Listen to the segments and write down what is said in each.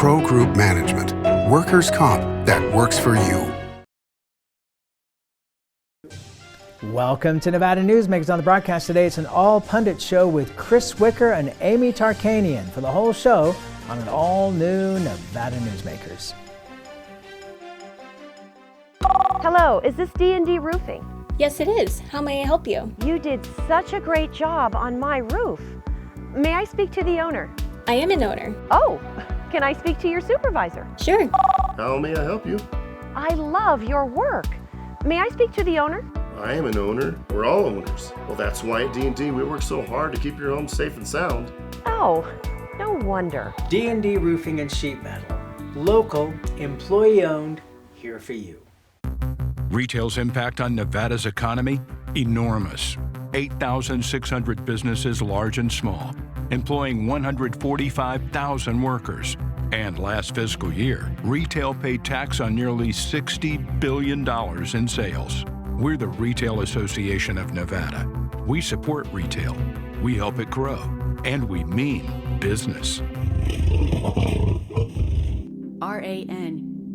Pro Group Management, workers' comp that works for you. Welcome to Nevada Newsmakers. On the broadcast today, it's an all-pundit show with Chris Wicker and Amy Tarkanian for the whole show on an all-new Nevada Newsmakers. Hello, is this D&D Roofing? Yes, it is. How may I help you? You did such a great job on my roof. May I speak to the owner? I am an owner. Oh, can I speak to your supervisor? Sure. How may I help you? I love your work. May I speak to the owner? I am an owner. We're all owners. Well, that's why at D&D we work so hard to keep your home safe and sound. Oh, no wonder. D&D Roofing and Sheet Metal. Local, employee-owned, here for you. Retail's impact on Nevada's economy? Enormous. 8,600 businesses, large and small, employing 145,000 workers. And last fiscal year, retail paid tax on nearly $60 billion in sales. We're the Retail Association of Nevada. We support retail, we help it grow, and we mean business. RANNV.org.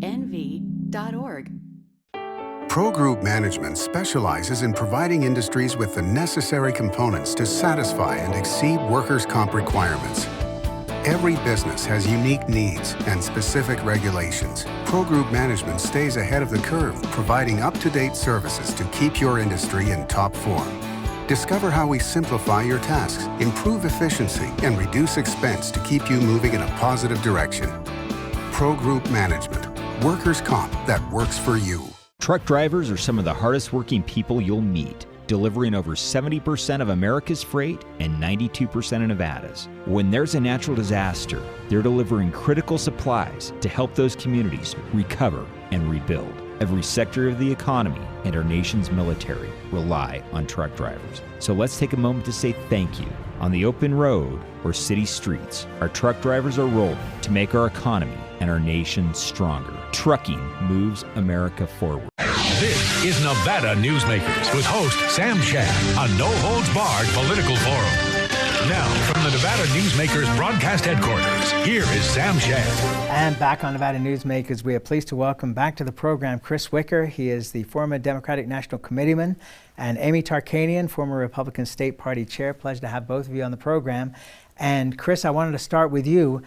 Pro Group Management specializes in providing industries with the necessary components to satisfy and exceed workers' comp requirements. Every business has unique needs and specific regulations. Pro Group Management stays ahead of the curve, providing up-to-date services to keep your industry in top form. Discover how we simplify your tasks, improve efficiency, and reduce expense to keep you moving in a positive direction. Pro Group Management, workers' comp that works for you. Truck drivers are some of the hardest working people you'll meet, delivering over 70% of America's freight and 92% of Nevada's. When there's a natural disaster, they're delivering critical supplies to help those communities recover and rebuild. Every sector of the economy and our nation's military rely on truck drivers. So let's take a moment to say thank you. On the open road or city streets, our truck drivers are rolling to make our economy and our nation stronger. Trucking moves America forward. This is Nevada Newsmakers with host Sam Shad, a no-holds-barred political forum. Now, from the Nevada Newsmakers broadcast headquarters, here is Sam Shad. And back on Nevada Newsmakers, we are pleased to welcome back to the program Chris Wicker. He is the former Democratic National Committeeman, and Amy Tarkanian, former Republican State Party Chair. Pleasure to have both of you on the program. And Chris, I wanted to start with you.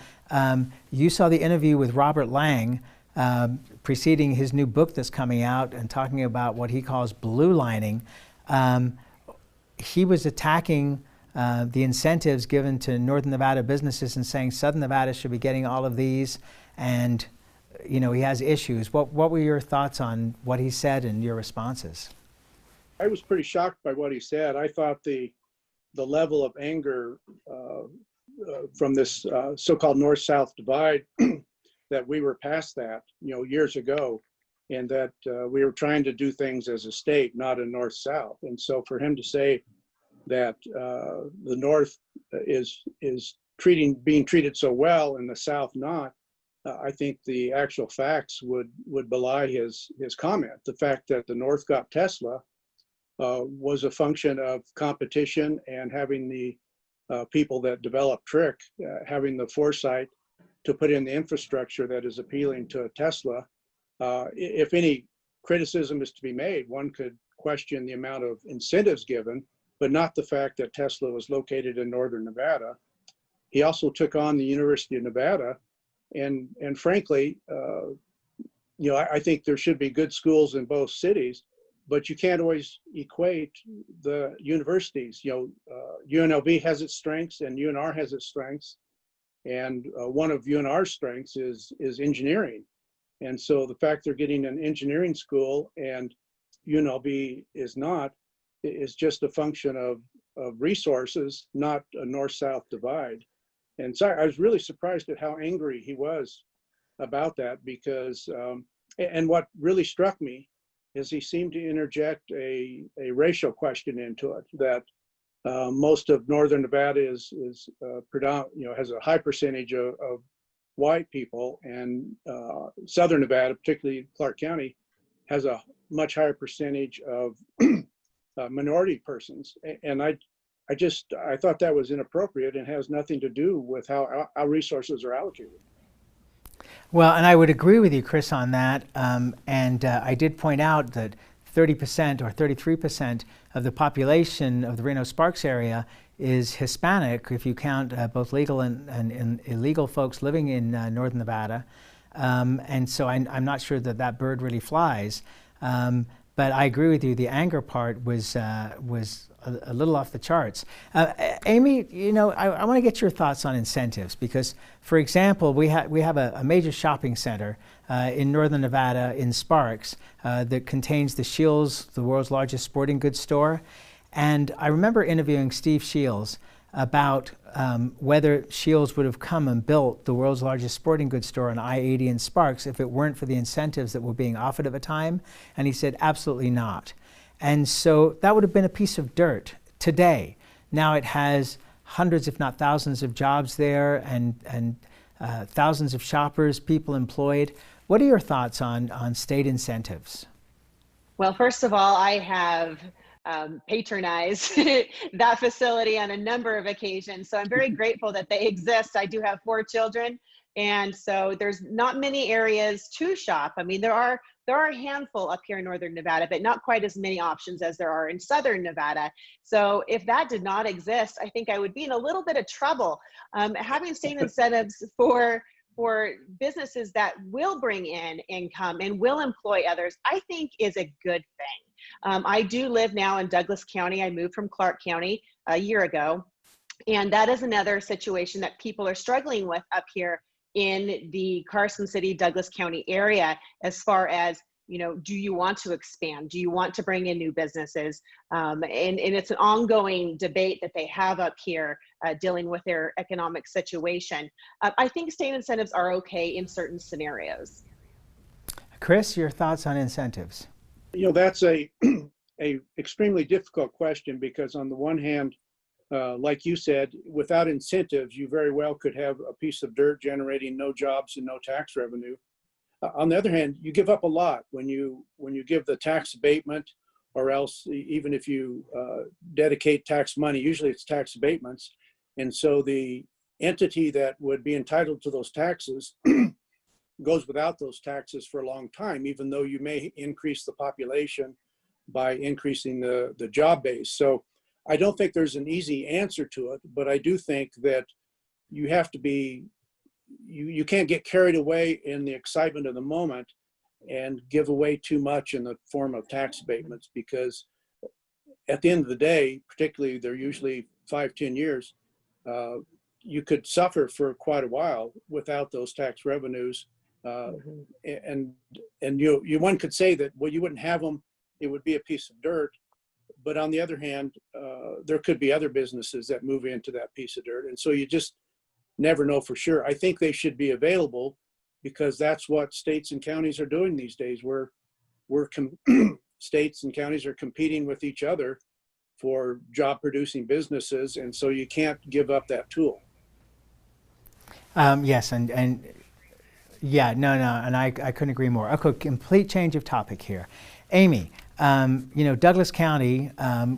You saw the interview with Robert Lang preceding his new book that's coming out and talking about what he calls blue lining. He was attacking the incentives given to Northern Nevada businesses and saying Southern Nevada should be getting all of these, and he has issues. What were your thoughts on what he said and your responses? I was pretty shocked by what he said. I thought the level of anger from this so-called North-South divide that we were past that, years ago, and that we were trying to do things as a state, not a North-South. And so for him to say that the North is being treated so well and the South not, I think the actual facts would belie his comment. The fact that the North got Tesla was a function of competition and having the people that developed Trick having the foresight to put in the infrastructure that is appealing to Tesla. If any criticism is to be made, one could question the amount of incentives given, but not the fact that Tesla was located in Northern Nevada. He also took on the University of Nevada, and frankly, I think there should be good schools in both cities, but you can't always equate the universities. UNLV has its strengths and UNR has its strengths. And one of UNR's strengths is engineering. And so the fact they're getting an engineering school and UNLV is not, is just a function of resources, not a North-South divide. And so I was really surprised at how angry he was about that, because, and what really struck me is he seemed to interject a racial question into it, that most of Northern Nevada is predominant, has a high percentage of white people, and Southern Nevada, particularly Clark County, has a much higher percentage of minority persons. And I thought that was inappropriate and has nothing to do with how our resources are allocated. Well, and I would agree with you, Chris, on that. I did point out that 30% or 33% of the population of the Reno-Sparks area is Hispanic, if you count both legal and illegal folks living in northern Nevada. And so I'm not sure that that bird really flies. But I agree with you. The anger part was a little off the charts. Amy, you know, I want to get your thoughts on incentives because, for example, we have a major shopping center in northern Nevada in Sparks that contains the Shields, the world's largest sporting goods store. And I remember interviewing Steve Shields about whether Shields would have come and built the world's largest sporting goods store on I-80 in Sparks if it weren't for the incentives that were being offered at the time. And he said, absolutely not. And so that would have been a piece of dirt today. Now it has hundreds, if not thousands, of jobs there and thousands of shoppers, people employed. What are your thoughts on state incentives? Well, first of all, I have patronized that facility on a number of occasions. So I'm very grateful that they exist. I do have 4 children. And so there's not many areas to shop. I mean, there are a handful up here in northern Nevada, but not quite as many options as there are in southern Nevada. So if that did not exist, I think I would be in a little bit of trouble. Having state incentives for businesses that will bring in income and will employ others, I think is a good thing. I do live now in Douglas County. I moved from Clark County a year ago. And that is another situation that people are struggling with up here in the Carson City, Douglas County area, as far as, you know, do you want to expand? Do you want to bring in new businesses? And it's an ongoing debate that they have up here dealing with their economic situation. I think state incentives are okay in certain scenarios. Chris, your thoughts on incentives? You know, that's a extremely difficult question because on the one hand, like you said, without incentives, you very well could have a piece of dirt generating no jobs and no tax revenue. On the other hand, you give up a lot when you give the tax abatement, or else even if you dedicate tax money, usually it's tax abatements. And so the entity that would be entitled to those taxes goes without those taxes for a long time, even though you may increase the population by increasing the job base. So I don't think there's an easy answer to it, but I do think that you have to be, you can't get carried away in the excitement of the moment and give away too much in the form of tax abatements, because at the end of the day, particularly they're usually 5-10 years, you could suffer for quite a while without those tax revenues. And one could say that, well, you wouldn't have them, it would be a piece of dirt. But on the other hand, there could be other businesses that move into that piece of dirt. And so you just never know for sure. I think they should be available because that's what states and counties are doing these days. States and counties are competing with each other for job producing businesses. And so you can't give up that tool. Yes, and yeah, no, and I couldn't agree more. Okay, complete change of topic here. Amy, you know, Douglas County,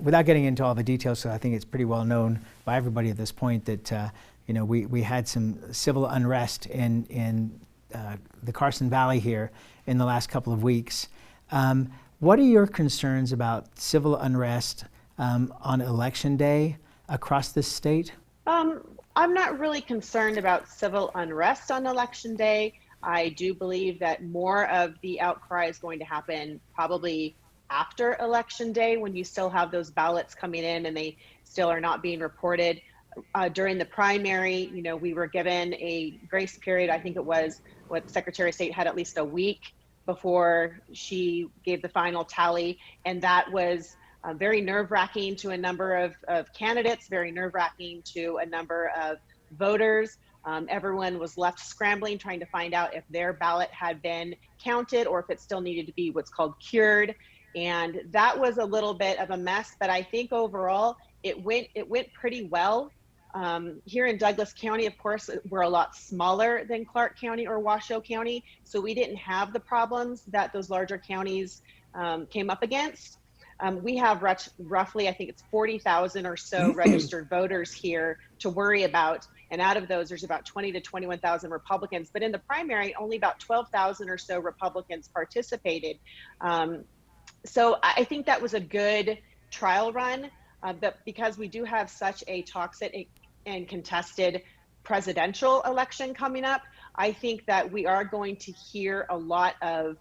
without getting into all the details, so I think it's pretty well known by everybody at this point that, you know, we had some civil unrest in the Carson Valley here in the last couple of weeks. What are your concerns about civil unrest on Election Day across this state? I'm not really concerned about civil unrest on Election Day. I do believe that more of the outcry is going to happen probably after Election Day, when you still have those ballots coming in and they still are not being reported. During the primary, you know, we were given a grace period. I think it was what Secretary of State had at least a week before she gave the final tally. And that was very nerve-wracking to a number of candidates, very nerve-wracking to a number of voters. Everyone was left scrambling, trying to find out if their ballot had been counted or if it still needed to be what's called cured. And that was a little bit of a mess, but I think overall it went pretty well. Here in Douglas County, of course, we're a lot smaller than Clark County or Washoe County, so we didn't have the problems that those larger counties came up against. We have roughly, I think it's 40,000 or so registered voters here to worry about. And out of those, there's about 20 to 21,000 Republicans. But in the primary, only about 12,000 or so Republicans participated. So I think that was a good trial run, but because we do have such a toxic and contested presidential election coming up, I think that we are going to hear a lot of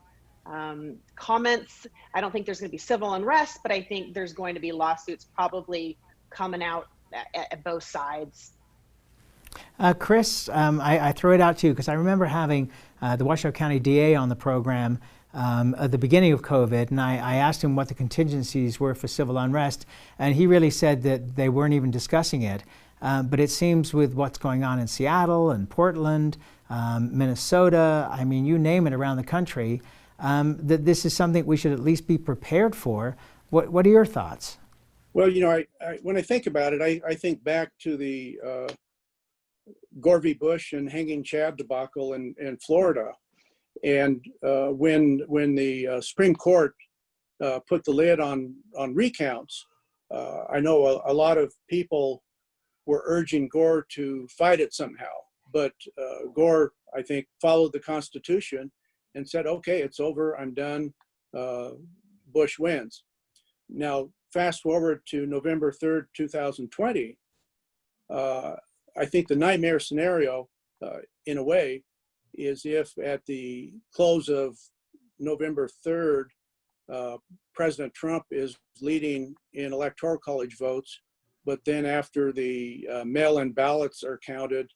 comments. I don't think there's going to be civil unrest, but I think there's going to be lawsuits probably coming out at both sides. Chris, I throw it out to you because I remember having the Washoe County DA on the program at the beginning of COVID, and I asked him what the contingencies were for civil unrest, and he really said that they weren't even discussing it. But it seems with what's going on in Seattle and Portland, Minnesota, I mean, you name it around the country, that this is something we should at least be prepared for. What are your thoughts? Well, you know, when I think about it, I think back to the Gore v. Bush and hanging Shad debacle in Florida. And when the Supreme Court put the lid on recounts, I know a lot of people were urging Gore to fight it somehow. But Gore, I think, followed the Constitution and said, okay, it's over, I'm done, Bush wins. Now, fast forward to November 3rd, 2020, I think the nightmare scenario, in a way, is if at the close of November 3rd, President Trump is leading in Electoral College votes, but then after the mail-in ballots are counted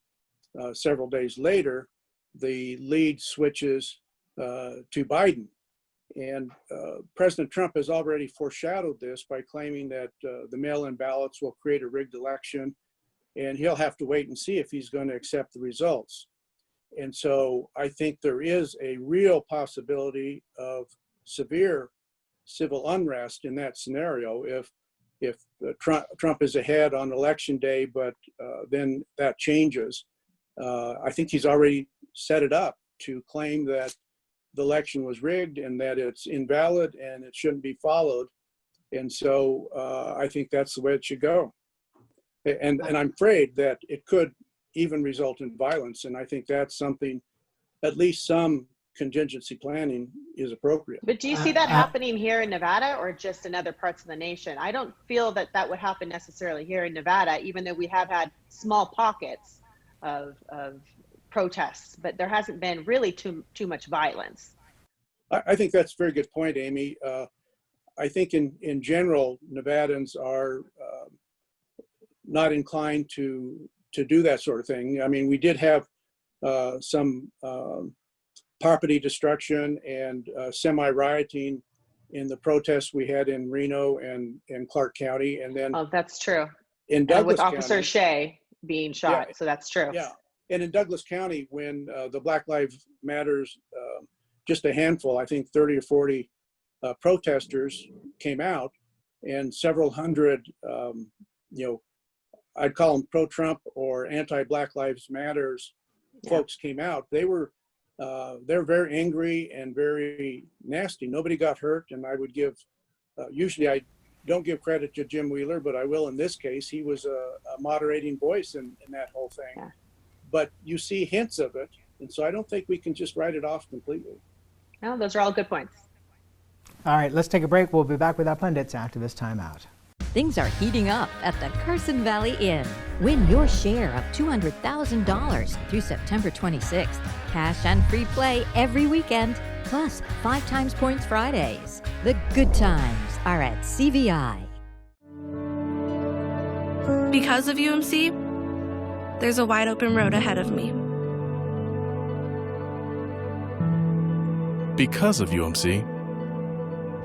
several days later, the lead switches to Biden. And President Trump has already foreshadowed this by claiming that the mail-in ballots will create a rigged election, and he'll have to wait and see if he's going to accept the results. And so I think there is a real possibility of severe civil unrest in that scenario if Trump is ahead on election day, but then that changes. I think he's already set it up to claim that the election was rigged and that it's invalid and it shouldn't be followed. And so I think that's the way it should go. And I'm afraid that it could even result in violence. And I think that's something, at least some contingency planning is appropriate. But do you see that happening here in Nevada or just in other parts of the nation? I don't feel that that would happen necessarily here in Nevada, even though we have had small pockets of protests, but there hasn't been really too much violence. I think that's a very good point, Amy. I think in general, Nevadans are not inclined to do that sort of thing. I mean, we did have some property destruction and semi-rioting in the protests we had in Reno and Clark County. And then that's true. In Douglas with Officer County, Shea being shot, so that's true. Yeah, and in Douglas County, when the Black Lives Matters, just a handful, I think 30 or 40 protesters came out, and several hundred, I'd call them pro-Trump or anti-Black Lives Matters folks came out. They're very angry and very nasty. Nobody got hurt, and I would give, usually I don't give credit to Jim Wheeler, but I will in this case. He was a moderating voice in that whole thing. Yeah. But you see hints of it, and so I don't think we can just write it off completely. No, those are all good points. All right, let's take a break. We'll be back with our pundits after this timeout. Things are heating up at the Carson Valley Inn. Win your share of $200,000 through September 26th. Cash and free play every weekend, plus 5 times points Fridays. The good times are at CVI. Because of UMC, there's a wide open road ahead of me. Because of UMC,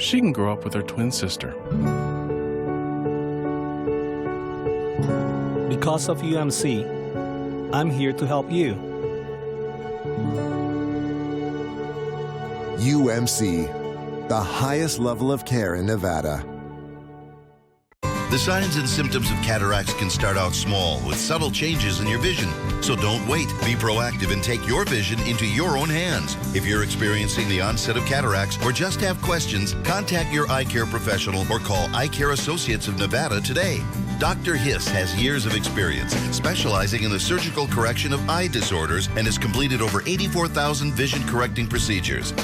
she can grow up with her twin sister. Because of UMC, I'm here to help you. UMC, the highest level of care in Nevada. The signs and symptoms of cataracts can start out small with subtle changes in your vision. So don't wait. Be proactive and take your vision into your own hands. If you're experiencing the onset of cataracts or just have questions, contact your eye care professional or call Eye Care Associates of Nevada today. Dr. Hiss has years of experience specializing in the surgical correction of eye disorders and has completed over 84,000 vision correcting procedures.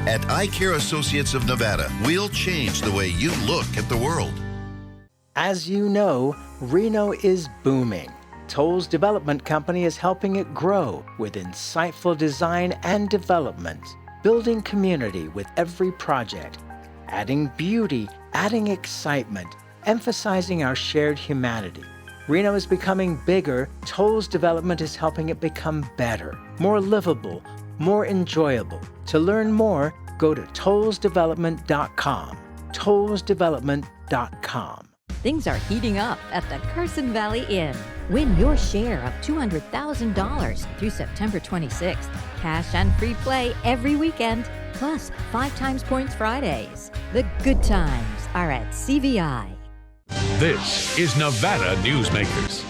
At Eye Care Associates of Nevada, we'll change the way you look at the world. As you know, Reno is booming. Toll's development company is helping it grow with insightful design and development, building community with every project, adding beauty, adding excitement, emphasizing our shared humanity. Reno is becoming bigger. Toll's development is helping it become better, more livable, more enjoyable. To learn more, go to tollsdevelopment.com. tollsdevelopment.com. Things are heating up at the Carson Valley Inn. Win your share of $200,000 through September 26th. Cash and free play every weekend, plus 5 times points Fridays. The good times are at CVI. This is Nevada Newsmakers.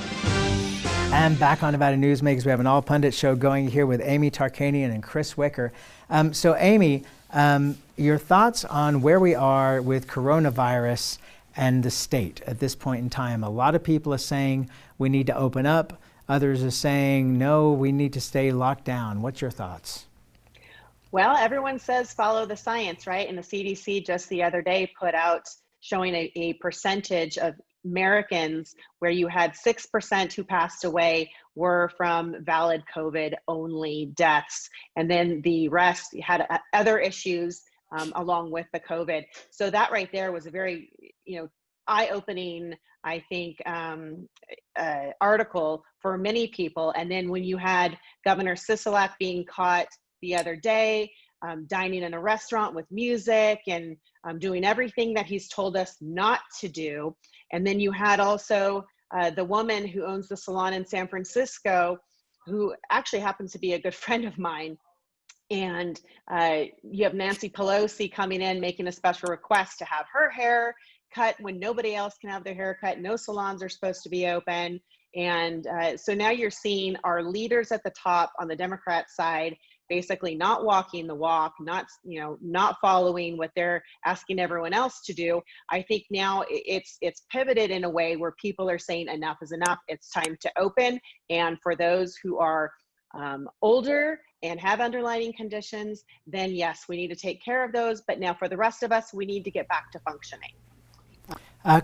And back on Nevada Newsmakers, we have an all Pundits show going here with Amy Tarkanian and Chris Wicker. So Amy, your thoughts on where we are with coronavirus and the state at this point in time? A lot of people are saying we need to open up. Others are saying, no, we need to stay locked down. What's your thoughts? Well, everyone says follow the science, right? And the CDC just the other day put out showing a percentage of Americans where you had 6% who passed away were from valid COVID only deaths. And then the rest had other issues along with the COVID. So that right there was a very, eye-opening, I think, article for many people. And then when you had Governor Sisolak being caught the other day, dining in a restaurant with music and doing everything that he's told us not to do. And then you had also the woman who owns the salon in San Francisco, who actually happens to be a good friend of mine. And you have Nancy Pelosi coming in, making a special request to have her hair cut when nobody else can have their hair cut. No salons are supposed to be open. And so now you're seeing our leaders at the top on the Democrat side basically not walking the walk, not following what they're asking everyone else to do. I think now it's pivoted in a way where people are saying enough is enough. It's time to open. And for those who are older and have underlying conditions, then yes, we need to take care of those. But now for the rest of us, we need to get back to functioning.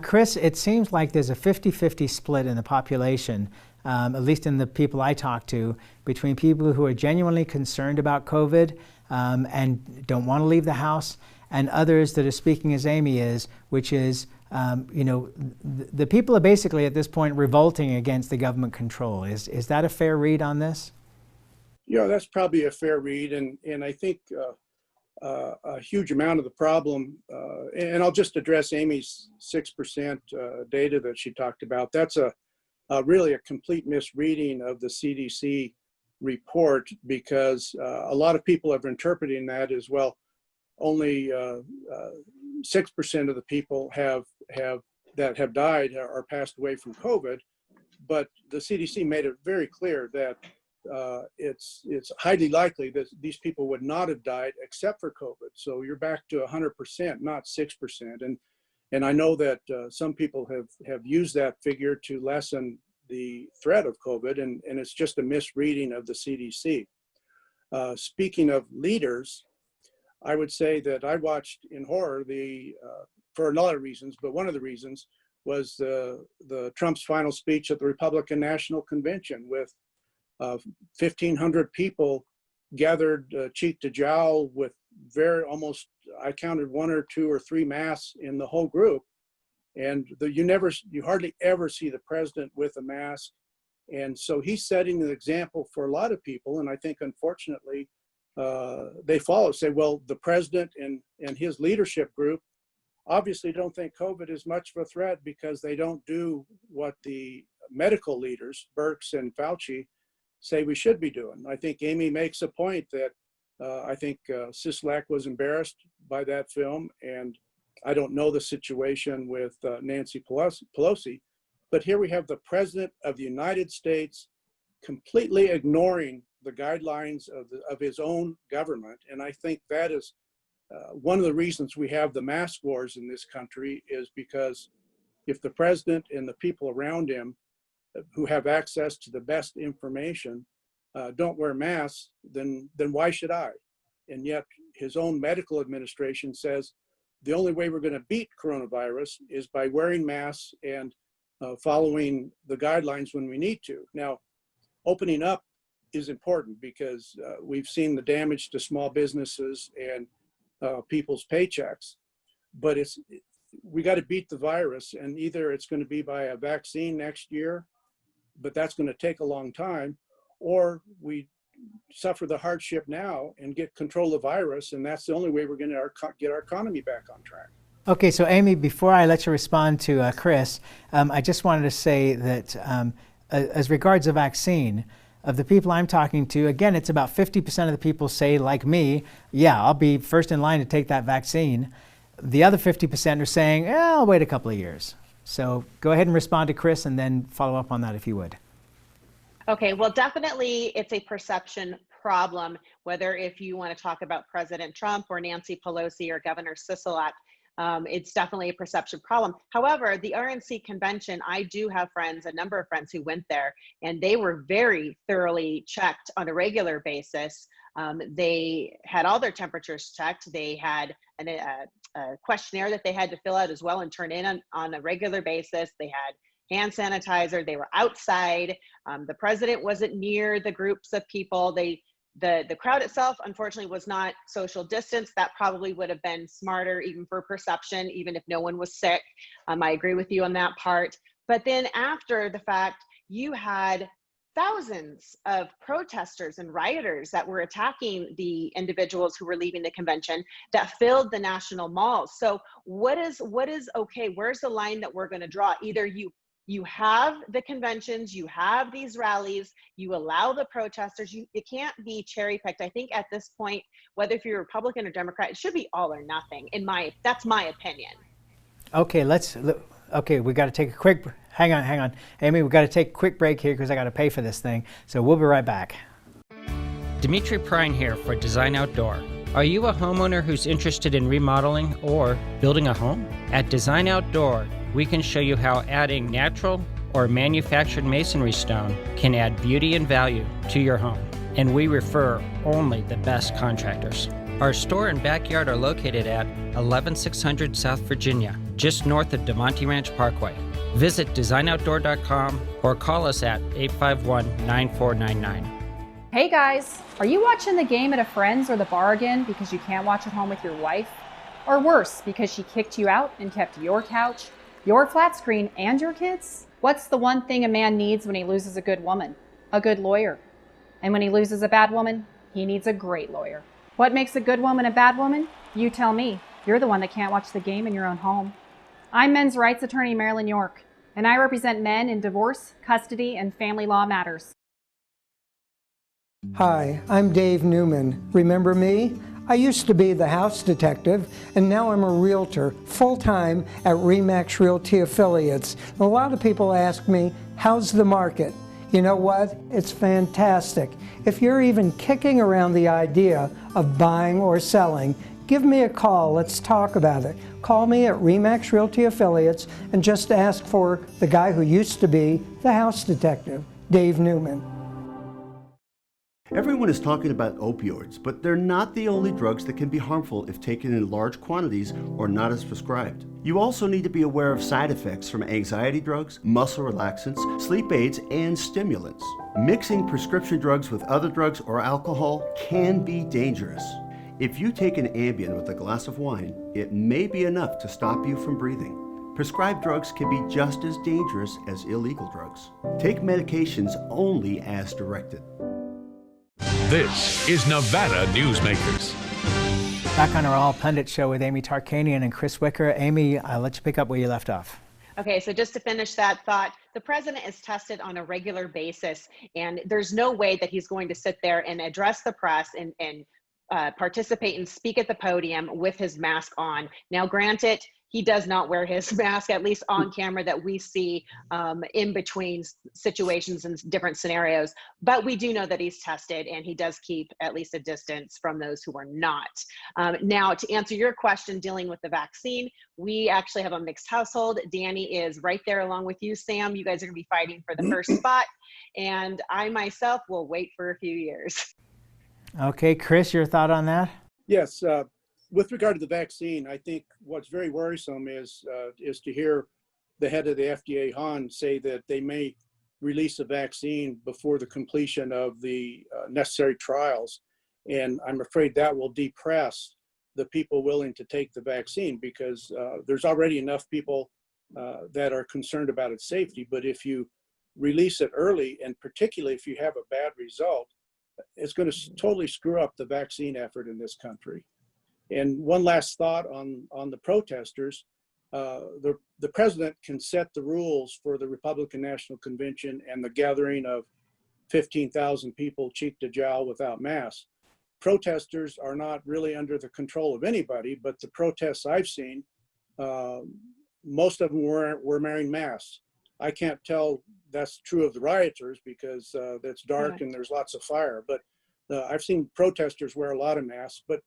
Chris, it seems like there's a 50-50 split in the population, at least in the people I talk to, between people who are genuinely concerned about COVID and don't want to leave the house, and others that are speaking as Amy is, which is, the people are basically at this point revolting against the government control. Is that a fair read on this? Yeah, that's probably a fair read, and I think a huge amount of the problem, and I'll just address Amy's 6% data that she talked about. That's really a complete misreading of the CDC report, because a lot of people are interpreting that as, well, only 6% of the people that have died or passed away from COVID. But the CDC made it very clear that it's highly likely that these people would not have died except for COVID. So you're back to 100%, not 6%. And I know that some people have used that figure to lessen the threat of COVID, and it's just a misreading of the CDC. Speaking of leaders, I would say that I watched in horror for a lot of reasons, but one of the reasons was the Trump's final speech at the Republican National Convention with 1,500 people gathered cheek to jowl with I counted 1 or 2 or 3 masks in the whole group. And you hardly ever see the president with a mask. And so he's setting an example for a lot of people. And I think, unfortunately, they follow, say, well, the president and his leadership group obviously don't think COVID is much of a threat because they don't do what the medical leaders, Birx and Fauci, say we should be doing. I think Amy makes a point that I think Sisolak was embarrassed by that film, and I don't know the situation with Nancy Pelosi, but here we have the President of the United States completely ignoring the guidelines of his own government. And I think that is one of the reasons we have the mask wars in this country, is because if the president and the people around him who have access to the best information don't wear masks, then why should I? And yet his own medical administration says the only way we're going to beat coronavirus is by wearing masks and following the guidelines when we need to. Now, opening up is important because we've seen the damage to small businesses and people's paychecks, but we got to beat the virus, and either it's going to be by a vaccine next year, but that's going to take a long time, or we suffer the hardship now and get control of the virus, and that's the only way we're going to get our economy back on track. Okay, so Amy, before I let you respond to Chris, I just wanted to say that as regards a vaccine, of the people I'm talking to, again, it's about 50% of the people say, like me, yeah, I'll be first in line to take that vaccine. The other 50% are saying, I'll wait a couple of years. So go ahead and respond to Chris and then follow up on that if you would. Okay, well, definitely it's a perception problem, whether if you want to talk about President Trump or Nancy Pelosi or Governor Sisolak. It's definitely a perception problem. However, the RNC convention, I do have friends, a number of friends who went there, and they were very thoroughly checked on a regular basis. They had all their temperatures checked. They had a questionnaire that they had to fill out as well and turn in on a regular basis. They had hand sanitizer. They were outside. The president wasn't near the groups of people. The crowd itself, unfortunately, was not social distance. That probably would have been smarter, even for perception, even if no one was sick. I agree with you on that part. But then after the fact, you had thousands of protesters and rioters that were attacking the individuals who were leaving the convention that filled the national malls. So what is okay? Where's the line that we're going to draw? Either you have the conventions, you have these rallies, you allow the protesters, it can't be cherry picked. I think at this point, whether if you're Republican or Democrat, it should be all or nothing. That's my opinion. Okay, we got to take a quick, hang on. Amy, we got to take a quick break here because I got to pay for this thing. So we'll be right back. Dimitri Prine here for Design Outdoor. Are you a homeowner who's interested in remodeling or building a home? At Design Outdoor, we can show you how adding natural or manufactured masonry stone can add beauty and value to your home. And we refer only the best contractors. Our store and backyard are located at 11600 South Virginia, just north of DeMonte Ranch Parkway. Visit designoutdoor.com or call us at 851-9499. Hey guys, are you watching the game at a friend's or the bar again because you can't watch at home with your wife? Or worse, because she kicked you out and kept your couch, your flat screen, and your kids? What's the one thing a man needs when he loses a good woman? A good lawyer. And when he loses a bad woman, he needs a great lawyer. What makes a good woman a bad woman? You tell me. You're the one that can't watch the game in your own home. I'm men's rights attorney Marilyn York, and I represent men in divorce, custody, and family law matters. Hi, I'm Dave Newman. Remember me? I used to be the house detective, and now I'm a realtor, full-time at RE/MAX Realty Affiliates. A lot of people ask me, how's the market? You know what? It's fantastic. If you're even kicking around the idea of buying or selling, give me a call. Let's talk about it. Call me at RE/MAX Realty Affiliates and just ask for the guy who used to be the house detective, Dave Newman. Everyone is talking about opioids, but they're not the only drugs that can be harmful if taken in large quantities or not as prescribed. You also need to be aware of side effects from anxiety drugs, muscle relaxants, sleep aids, and stimulants. Mixing prescription drugs with other drugs or alcohol can be dangerous. If you take an Ambien with a glass of wine, it may be enough to stop you from breathing. Prescribed drugs can be just as dangerous as illegal drugs. Take medications only as directed. This is Nevada Newsmakers. Back on our All Pundits show with Amy Tarkanian and Chris Wicker. Amy, I'll let you pick up where you left off. Okay, so just to finish that thought, the president is tested on a regular basis, and there's no way that he's going to sit there and address the press and participate and speak at the podium with his mask on. Now, granted, he does not wear his mask, at least on camera that we see in between situations and different scenarios. But we do know that he's tested, and he does keep at least a distance from those who are not. Now, to answer your question dealing with the vaccine, we actually have a mixed household. Danny is right there along with you, Sam. You guys are gonna be fighting for the first spot, and I myself will wait for a few years. Okay, Chris, your thought on that? Yes, with regard to the vaccine, I think what's very worrisome is to hear the head of the FDA, Hahn, say that they may release a vaccine before the completion of the necessary trials. And I'm afraid that will depress the people willing to take the vaccine, because there's already enough people that are concerned about its safety. But if you release it early, and particularly if you have a bad result, it's going to totally screw up the vaccine effort in this country. And one last thought on the protesters. The president can set the rules for the Republican National Convention and the gathering of 15,000 people cheek to jowl without masks. Protesters are not really under the control of anybody, but the protests I've seen, most of them were wearing masks. I can't tell that's true of the rioters, because it's dark and there's lots of fire, but I've seen protesters wear a lot of masks, but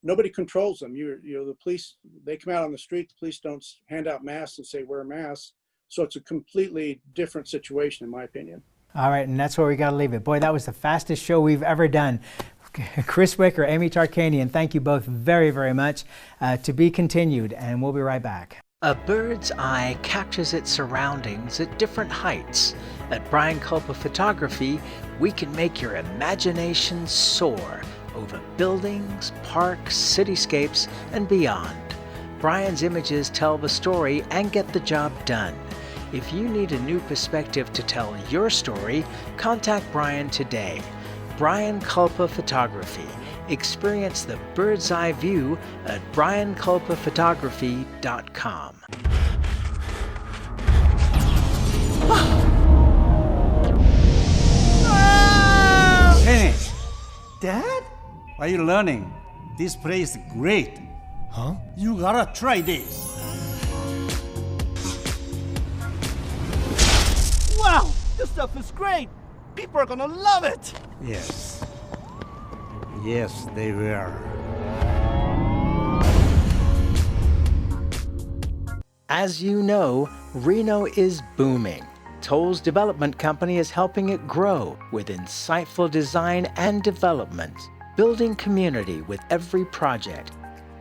nobody controls them. The police, they come out on the street, the police don't hand out masks and say wear a mask. So it's a completely different situation, in my opinion. All right, and that's where we got to leave it. Boy, that was the fastest show we've ever done. Chris Wicker, Amy Tarkanian, thank you both very, very much. To be continued, and we'll be right back. A bird's eye captures its surroundings at different heights. At Brian Culpa Photography, we can make your imagination soar over buildings, parks, cityscapes, and beyond. Brian's images tell the story and get the job done. If you need a new perspective to tell your story, contact Brian today. Brian Culpa Photography. Experience the bird's eye view at brianculpaphotography.com. Hey, Dad? Are you learning? This place is great. Huh? You gotta try this. Wow, this stuff is great. People are gonna love it. Yes. Yes, they will. As you know, Reno is booming. Toll's development company is helping it grow with insightful design and development, building community with every project,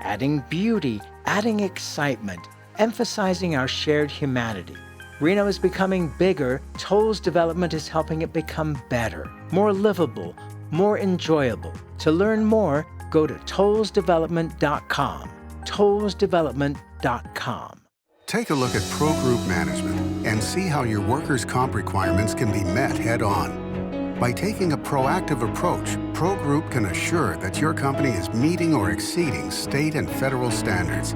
adding beauty, adding excitement, emphasizing our shared humanity. Reno is becoming bigger. Toll's development is helping it become better, more livable, more enjoyable. To learn more, go to tollsdevelopment.com. tollsdevelopment.com. Take a look at Pro Group Management and see how your workers' comp requirements can be met head-on. By taking a proactive approach, Pro Group can assure that your company is meeting or exceeding state and federal standards.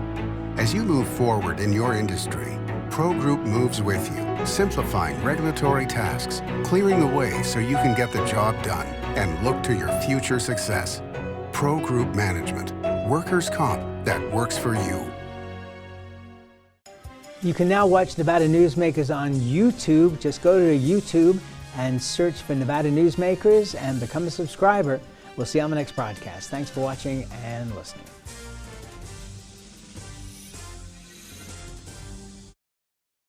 As you move forward in your industry, Pro Group moves with you, simplifying regulatory tasks, clearing the way so you can get the job done and look to your future success. Pro Group Management, workers' comp that works for you. You can now watch Nevada Newsmakers on YouTube. Just go to YouTube and search for Nevada Newsmakers and become a subscriber. We'll see you on the next broadcast. Thanks for watching and listening.